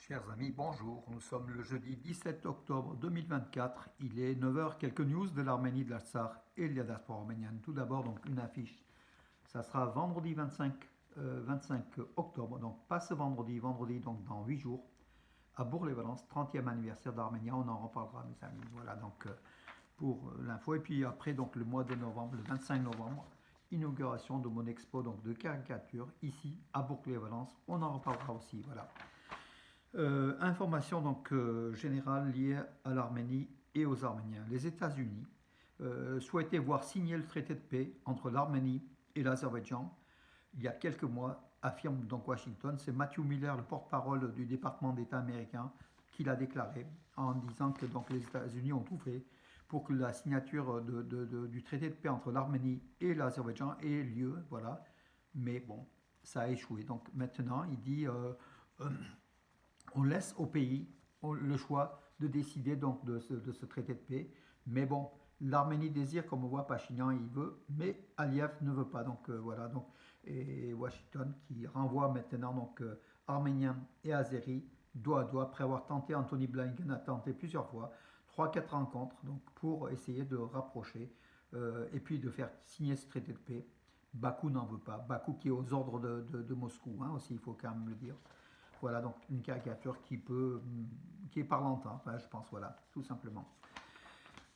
Chers amis, bonjour. Nous sommes le jeudi 17 octobre 2024. Il est 9 heures. Quelques news de l'Arménie, de l'Artsakh et de la diaspora arménienne. Tout d'abord, donc une affiche. Ça sera vendredi 25 octobre, donc pas ce vendredi, vendredi donc dans 8 jours, à Bourg-les-Valences, 30e anniversaire d'Arménia. On en reparlera, mes amis. Voilà donc pour l'info. Et puis après, donc le mois de novembre, le 25 novembre, inauguration de mon expo donc de caricature ici à Bourg-les-Valences. On en reparlera aussi. Voilà. Information donc générale liée à l'Arménie et aux Arméniens. Les États-Unis souhaitaient voir signer le traité de paix entre l'Arménie et l'Azerbaïdjan il y a quelques mois, affirme donc Washington. C'est Matthew Miller, le porte-parole du département d'État américain, qui l'a déclaré en disant que donc, les États-Unis ont tout fait pour que la signature du traité de paix entre l'Arménie et l'Azerbaïdjan ait lieu. Voilà. Mais bon, ça a échoué. Donc maintenant, il dit on laisse au pays le choix de décider donc de ce traité de paix. Mais bon, l'Arménie désire, comme on voit, Pachinian il veut, mais Aliyev ne veut pas. Donc voilà, donc, et Washington qui renvoie maintenant donc Arméniens et Azéris après avoir tenté, Anthony Blinken a tenté plusieurs fois, 3-4 rencontres donc, pour essayer de rapprocher et puis de faire signer ce traité de paix. Bakou n'en veut pas. Bakou qui est aux ordres de Moscou hein, aussi, il faut quand même le dire. Voilà donc une caricature qui est parlante, hein, je pense, voilà, tout simplement.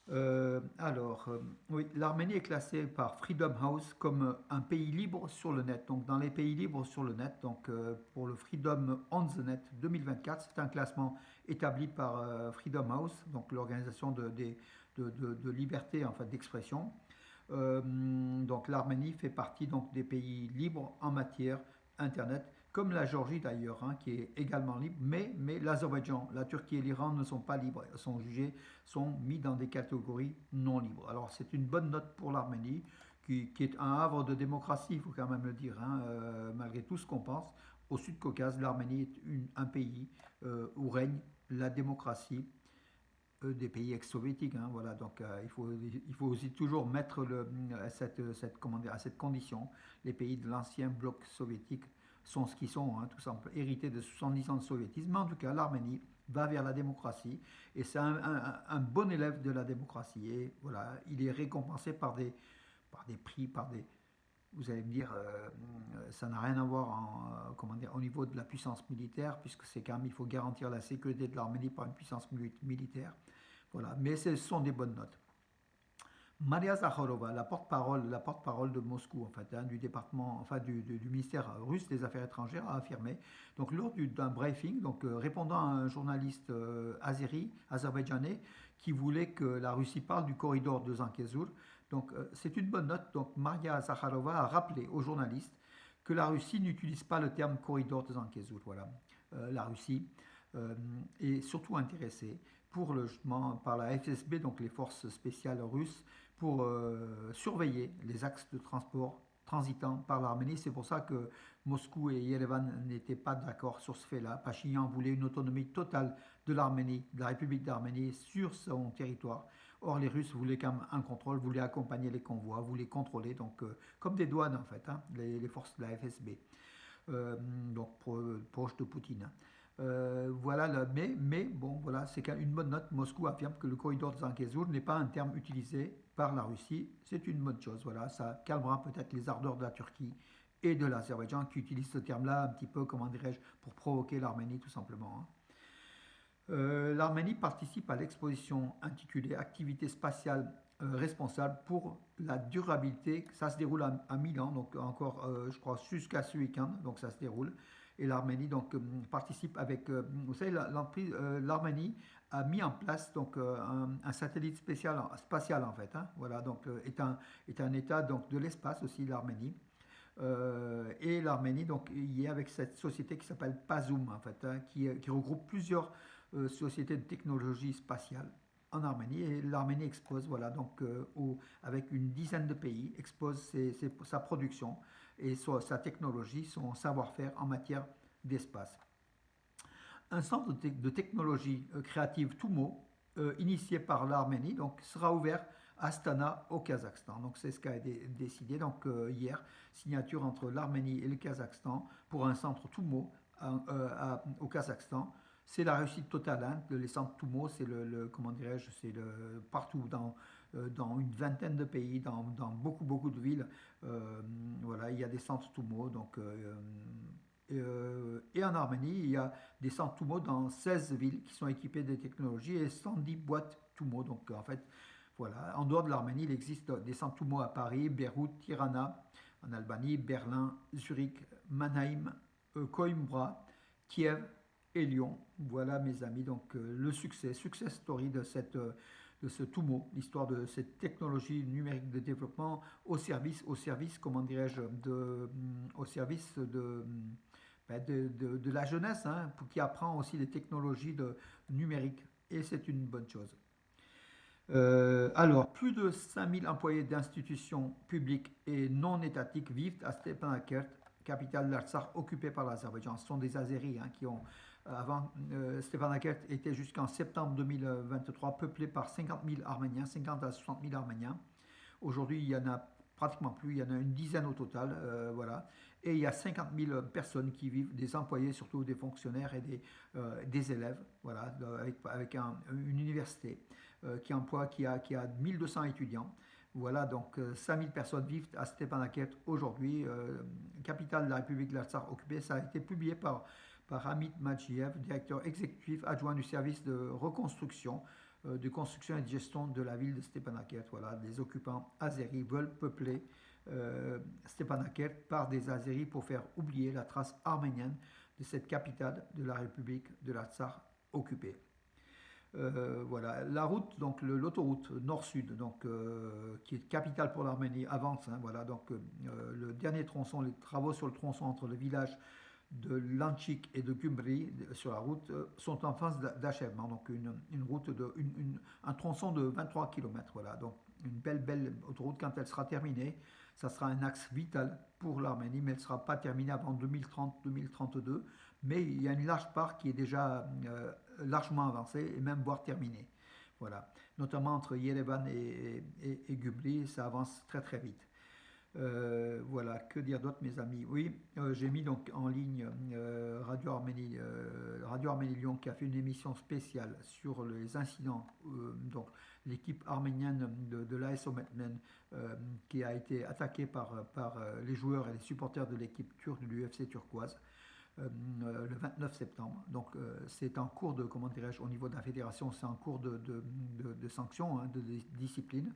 Oui, l'Arménie est classée par Freedom House comme un pays libre sur le net. Donc, dans les pays libres sur le net, donc pour le Freedom on the Net 2024, c'est un classement établi par Freedom House, donc l'organisation de liberté en fait, d'expression. Donc, l'Arménie fait partie donc des pays libres en matière Internet, comme la Géorgie d'ailleurs, hein, qui est également libre, mais l'Azerbaïdjan, la Turquie et l'Iran ne sont pas libres, sont mis dans des catégories non libres. Alors c'est une bonne note pour l'Arménie, qui est un havre de démocratie, il faut quand même le dire, hein, malgré tout ce qu'on pense. Au Sud-Caucase, l'Arménie est un pays où règne la démocratie des pays ex-soviétiques. Hein, voilà, donc il faut aussi toujours mettre comment dire, à cette condition. Les pays de l'ancien bloc soviétique sont ce qu'ils sont, hein, tout simplement, hérités de 70 ans de soviétisme. Mais en tout cas, l'Arménie va vers la démocratie et c'est un bon élève de la démocratie. Et voilà, il est récompensé par des prix, vous allez me dire, ça n'a rien à voir comment dire, au niveau de la puissance militaire, puisque c'est quand même, il faut garantir la sécurité de l'Arménie par une puissance militaire. Voilà, mais ce sont des bonnes notes. Maria Zakharova, la porte-parole de Moscou, en fait, hein, du département, enfin du ministère russe des Affaires étrangères, a affirmé, donc lors d'un briefing, donc répondant à un journaliste azerbaïdjanais, qui voulait que la Russie parle du corridor de Zangezur. Donc c'est une bonne note. Donc Maria Zakharova a rappelé aux journalistes que la Russie n'utilise pas le terme corridor de Zangezur. Voilà, la Russie est surtout intéressée par la FSB, donc les forces spéciales russes, pour surveiller les axes de transport transitant par l'Arménie. C'est pour ça que Moscou et Yerevan n'étaient pas d'accord sur ce fait-là. Pachinian voulait une autonomie totale de l'Arménie, de la République d'Arménie sur son territoire. Or, les Russes voulaient quand même un contrôle, voulaient accompagner les convois, voulaient contrôler, donc comme des douanes en fait, hein, les forces de la FSB, donc proche de Poutine. Voilà, mais bon, voilà, c'est une bonne note. Moscou affirme que le corridor de Zangezur n'est pas un terme utilisé par la Russie. C'est une bonne chose. Voilà, ça calmera peut-être les ardeurs de la Turquie et de l'Azerbaïdjan qui utilisent ce terme-là un petit peu, comment dirais-je, pour provoquer l'Arménie tout simplement. Hein. L'Arménie participe à l'exposition intitulée Activité spatiale responsable pour la durabilité. Ça se déroule à Milan, donc encore, je crois, jusqu'à ce week-end, donc ça se déroule. Et l'Arménie donc participe avec, vous savez, l'Arménie a mis en place donc un satellite spatial en fait. Hein, voilà, donc est un État donc de l'espace aussi l'Arménie. Et l'Arménie donc y est avec cette société qui s'appelle Pazum en fait, hein, qui regroupe plusieurs sociétés de technologie spatiale en Arménie. Et l'Arménie expose, voilà, donc avec une dizaine de pays, expose sa production et sa technologie, son savoir-faire en matière d'espace. Un centre de technologie créative Tumo, initié par l'Arménie, donc sera ouvert à Astana au Kazakhstan. Donc c'est ce qu'a été décidé donc hier, signature entre l'Arménie et le Kazakhstan pour un centre Tumo au Kazakhstan. C'est la réussite totale, hein. Les centres Tumo, c'est comment dirais-je, c'est partout dans une vingtaine de pays, dans beaucoup de villes. Euh, voilà, il y a des centres Tumo. Donc, et en Arménie, il y a des centres Tumo dans 16 villes qui sont équipées de technologies et 110 boîtes Tumo. Donc, en fait, voilà. En dehors de l'Arménie, il existe des centres Tumo à Paris, Beyrouth, Tirana, en Albanie, Berlin, Zurich, Mannheim, Coimbra, Kiev et Lyon. Voilà mes amis, donc le success story de ce Tumo, l'histoire de cette technologie numérique de développement au service, comment dirais-je, au service de la jeunesse, hein, qui apprend aussi les technologies numériques. Et c'est une bonne chose. Alors, plus de 5000 employés d'institutions publiques et non étatiques vivent à Stepanakert, capitale de l'Artsakh occupée par l'Azerbaïdjan. Ce sont des Azéris, hein, qui ont, avant, Stepanakert était jusqu'en septembre 2023 peuplé par 50 000 Arméniens, 50 à 60 000 Arméniens. Aujourd'hui, il y en a pratiquement plus, il y en a une dizaine au total, voilà. Et il y a 50 000 personnes qui vivent, des employés, surtout des fonctionnaires et des élèves, voilà, avec une université qui a 1200 étudiants. Voilà, donc 5000 personnes vivent à Stepanakert aujourd'hui, capitale de la République de l'Artsakh occupée. Ça a été publié par Hamid Majiev, directeur exécutif adjoint du service de construction et de gestion de la ville de Stepanakert. Voilà, les occupants azéris veulent peupler Stepanakert par des Azéris pour faire oublier la trace arménienne de cette capitale de la République de l'Artsakh occupée. Voilà, la route, donc l'autoroute nord-sud, donc qui est capitale pour l'Arménie, avance, hein, voilà, donc le dernier tronçon, les travaux sur le tronçon entre le village de Lanchik et de Gyumri sur la route sont en phase d'achèvement. Donc une route un tronçon de 23 km. Voilà, donc une belle autoroute. Quand elle sera terminée, ça sera un axe vital pour l'Arménie, mais elle ne sera pas terminée avant 2030-2032. Mais il y a une large part qui est déjà largement avancée et même voire terminée. Voilà, notamment entre Yerevan et Gyumri, ça avance très vite. Voilà, que dire d'autre, mes amis? Oui, j'ai mis donc en ligne Radio Arménie Lyon qui a fait une émission spéciale sur les incidents. Donc, l'équipe arménienne de l'AS Ometmen qui a été attaquée par les joueurs et les supporters de l'équipe turque de l'UFC turquoise. Le 29 septembre. Donc c'est en cours de, comment dirais-je, au niveau de la fédération, c'est en cours de sanctions, hein, de discipline.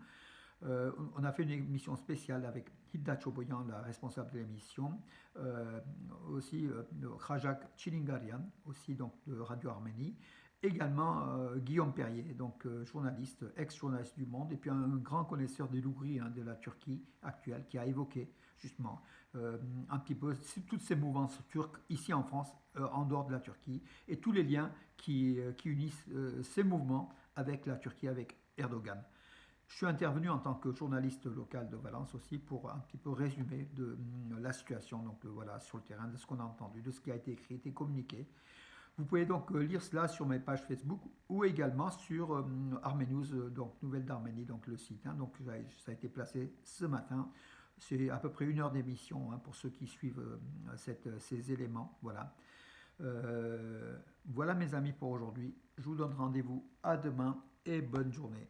On a fait une émission spéciale avec Hilda Choboyan, la responsable de l'émission, aussi Rajak Chilingarian, aussi donc de Radio Arménie, également Guillaume Perrier, donc journaliste, ex-journaliste du Monde, et puis un grand connaisseur des Lougris, hein, de la Turquie actuelle, qui a évoqué justement un petit peu toutes ces mouvances turques ici en France, en dehors de la Turquie, et tous les liens qui unissent ces mouvements avec la Turquie, avec Erdogan. Je suis intervenu en tant que journaliste local de Valence aussi pour un petit peu résumer la situation, donc voilà, sur le terrain, de ce qu'on a entendu, de ce qui a été écrit et communiqué. Vous pouvez donc lire cela sur mes pages Facebook ou également sur Arménews, donc Nouvelles d'Arménie, donc le site, hein. Donc ça a été placé ce matin. C'est à peu près 1 heure d'émission, hein, pour ceux qui suivent ces éléments. Voilà. Voilà mes amis pour aujourd'hui. Je vous donne rendez-vous à demain et bonne journée.